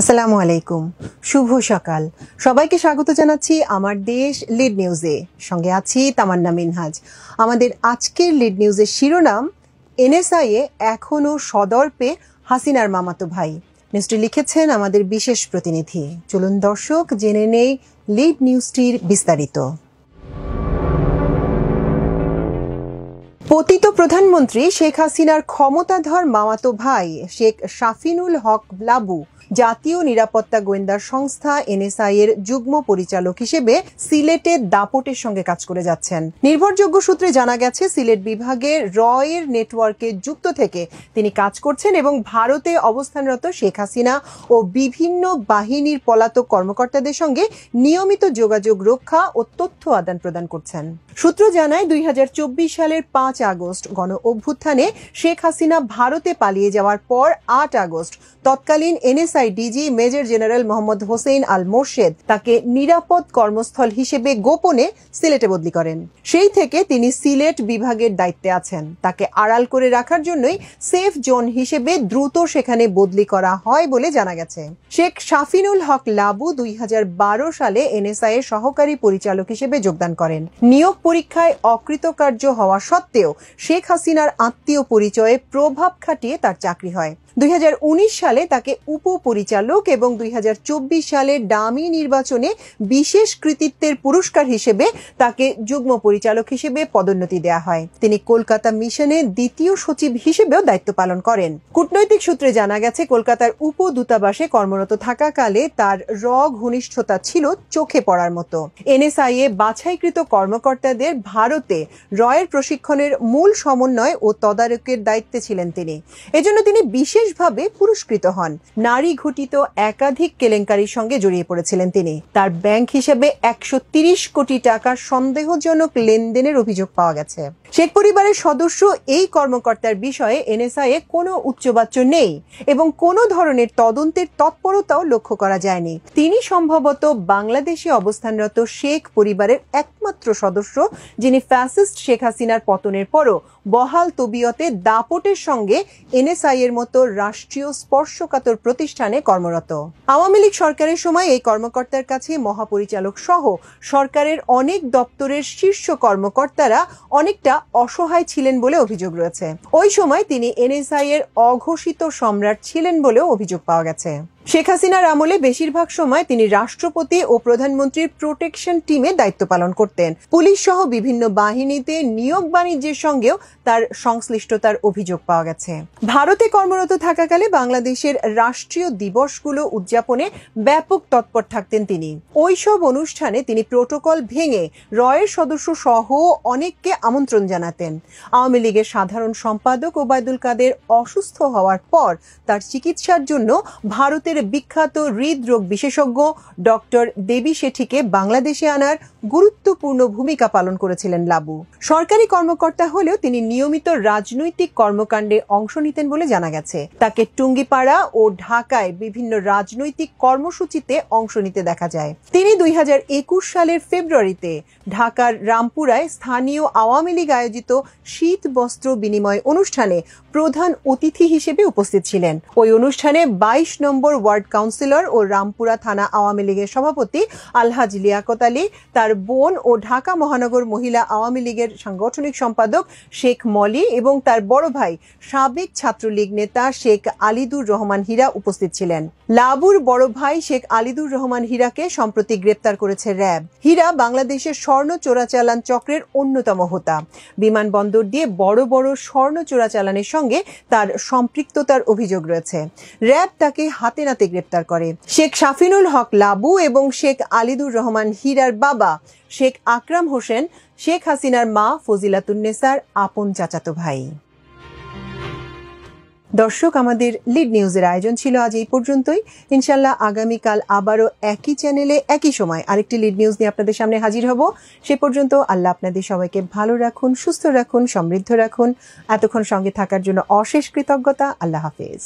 আসসালামু আলাইকুম, শুভ সকাল। সবাইকে স্বাগত জানাচ্ছি আমার দেশ লিড নিউজে। সঙ্গে আছি তামান্না মিনহাজ। আমাদের আজকের লিড নিউজের শিরোনাম, এনএসআইয়ে এখনও সদর্পে হাসিনার মামাতো ভাই। নিউজটি লিখেছেন আমাদের বিশেষ প্রতিনিধি। চলুন দর্শক জেনে নেই লিড নিউজটির বিস্তারিত। পতিত প্রধানমন্ত্রী শেখ হাসিনার ক্ষমতাধর মামাতো ভাই শেখ শাফিনুল হক লাবু জাতীয় নিরাপত্তা গোয়েন্দা সংস্থা এনএসআই এর যুগ্ম পরিচালক হিসেবে সিলেটে দাপটের সঙ্গে কাজ করে যাচ্ছেন। নির্ভরযোগ্য সূত্রে জানা গেছে, সিলেট বিভাগে রয়ের নেটওয়ার্কে যুক্ত থেকে তিনি কাজ করছেন এবং ভারতে অবস্থানরত শেখ হাসিনা ও বিভিন্ন বাহিনীর পলাতক কর্মকর্তাদের সঙ্গে নিয়মিত যোগাযোগ রক্ষা ও তথ্য আদান প্রদান করছেন। সূত্র জানায়, 2024 সালের 5 আগস্ট গণ অভ্যুত্থানে শেখ হাসিনা ভারতে পালিয়ে যাওয়ার পর 8 আগস্ট তৎকালীন NSI DG major general Mohammad Hossain Al Morshed তাকে নিরাপদ কর্মস্থল হিসেবে গোপনে সিলেটে বদলি করেন। সেই থেকে তিনি সিলেট বিভাগের দায়িত্বে আছেন। তাকে আড়াল করে রাখার জন্যই সেফ জোন হিসেবে দ্রুত সেখানে বদলি করা হয় বলে জানা গেছে। শেখ শাফিনুল হক লাবু 2012 সালে এনএসআই এর সহকারী পরিচালক হিসেবে যোগদান করেন। নিয়োগ পরীক্ষায় অকৃতকার্য হওয়া সত্ত্বেও শেখ হাসিনার আত্মীয় পরিচয়ে প্রভাব খাটিয়ে তার চাকরি হয়। 2019 সালে তাকে উপপরিচালক এবং 2024 সালে ডামি নির্বাচনে বিশেষ কৃতিত্বের পুরস্কার হিসেবে তাকে যুগ্ম পরিচালক হিসেবে পদোন্নতি দেওয়া হয়। তিনি কলকাতা মিশনে দ্বিতীয় সচিব হিসেবেও দায়িত্ব পালন করেন। কূটনৈতিক সূত্রে জানা গেছে, কলকাতার উপদূতাবাসে কর্মরত থাকাকালে তার ঘনিষ্ঠতা ছিল চোখে পড়ার মতো। এনএসআই এ বাছাইকৃত কর্মকর্তাদের ভারতে রয়ের প্রশিক্ষণের মূল সমন্বয় ও তদারকের দায়িত্বে ছিলেন তিনি। এজন্য তিনি বিশেষভাবে পুরস্কৃত হন। নারী ঘটিত একাধিক কেলেঙ্কারির সঙ্গে জড়িয়ে পড়েছিলেন তিনি। তার ব্যাংক হিসেবে 130 কোটি টাকার সন্দেহজনক লেনদেনের অভিযোগ পাওয়া গেছে। শেখ পরিবারের সদস্য এই কর্মকর্তার বিষয়ে এনএসআই এ কোনো উচ্চবাচ্য নেই এবং কোনো ধরনের তদন্তের তৎপরতাও লক্ষ্য করা যায়নি। তিনি সম্ভবত বাংলাদেশে অবস্থানরত শেখ পরিবারের একমাত্র সদস্য যিনি ফ্যাসিস্ট শেখ হাসিনার পতনের পরও বহাল তবিয়তে দাপটের সঙ্গে এনএসআই এর মতো রাষ্ট্রীয় স্পর্শকাতর প্রতিষ্ঠানে কর্মরত। আওয়ামী লীগ সরকারের সময় এই কর্মকর্তার কাছে মহাপরিচালক সহ সরকারের অনেক দপ্তরের শীর্ষ কর্মকর্তারা অনেকটা অসহায় ছিলেন বলে অভিযোগ রয়েছে। ওই সময় তিনি এনএসআই এর অঘোষিত সম্রাট ছিলেন বলেও অভিযোগ পাওয়া গেছে। শেখ হাসিনার আমলে বেশিরভাগ সময় তিনি রাষ্ট্রপতি ও প্রধানমন্ত্রীর প্রোটেকশন টিমে দায়িত্ব পালন করতেন। পুলিশ সহ বিভিন্ন বাহিনীতে নিয়োগ বাণিজ্যের সঙ্গেও তার সংশ্লিষ্টতার অভিযোগ পাওয়া গেছে। ভারতে কর্মরত থাকাকালে বাংলাদেশের রাষ্ট্রীয় দিবসগুলো উদযাপনে ব্যাপক তৎপর থাকতেন তিনি। ওইসব অনুষ্ঠানে তিনি প্রোটোকল ভেঙে রয়ের সদস্য সহ অনেককে আমন্ত্রণ জানাতেন। আওয়ামী লীগের সাধারণ সম্পাদক ওবায়দুল কাদের অসুস্থ হওয়ার পর তার চিকিৎসার জন্য ভারতের বিখ্যাত হৃদরোগ বিশেষজ্ঞ ডক্টর দেবী শেঠিকে বাংলাদেশে আনার গুরুত্বপূর্ণ ভূমিকা পালন করেছিলেন লাবু। সরকারি কর্মকর্তা হলেও তিনি নিয়মিত রাজনৈতিক কর্মকাণ্ডে অংশ নিতেন বলে জানা গেছে। তাকে টুঙ্গিপাড়া ও ঢাকায় বিভিন্ন রাজনৈতিক কর্মসূচিতে অংশ নিতে দেখা যায়। তিনি 2021 সালের ফেব্রুয়ারিতে ঢাকার রামপুরায় স্থানীয় আওয়ামী লীগ আয়োজিত শীত বস্ত্র বিনিময় অনুষ্ঠানে প্রধান অতিথি হিসেবে উপস্থিত ছিলেন। ওই অনুষ্ঠানে 22 নম্বর ওয়ার্ড কাউন্সিলর ও রামপুরা থানা আওয়ামী লীগের সভাপতি আলহাজ লিয়াকত আলী, তার বোন ও ঢাকা মহানগর মহিলা আওয়ামী লীগের সাংগঠনিক সম্পাদক শেখ মলি এবং তার বড় ভাই সাবেক ছাত্রলীগ নেতা শেখ আলিদুর রহমান হীরা উপস্থিত ছিলেন। লাবুর বড় ভাই শেখ আলিদুর রহমান হীরাকে সম্প্রতি গ্রেপ্তার করেছে র্যাব। হীরা বাংলাদেশের স্বর্ণ চোরাচালান চক্রের অন্যতম হোতা। বিমানবন্দর দিয়ে বড় বড় স্বর্ণ চোরাচালানের সঙ্গে তার সম্পৃক্ততার অভিযোগ রয়েছে। র্যাব তাকে হাতে নাতে গ্রেপ্তার করে। শেখ শাফিনুল হক লাবু এবং শেখ আলিদুর রহমান হীরার বাবা শেখ আকরাম হোসেন শেখ হাসিনার মা ফজিলাতুন্নেসার আপন চাচাতো ভাই। দর্শক, আমাদের লিড নিউজের আয়োজন ছিল আজ এই পর্যন্তই। ইনশাল্লাহ আগামীকাল আবারও একই চ্যানেলে একই সময় আরেকটি লিড নিউজ নিয়ে আপনাদের সামনে হাজির হব। সে পর্যন্ত আল্লাহ আপনাদের সবাইকে ভালো রাখুন, সুস্থ রাখুন, সমৃদ্ধ রাখুন। এতক্ষণ সঙ্গে থাকার জন্য অশেষ কৃতজ্ঞতা। আল্লাহ হাফেজ।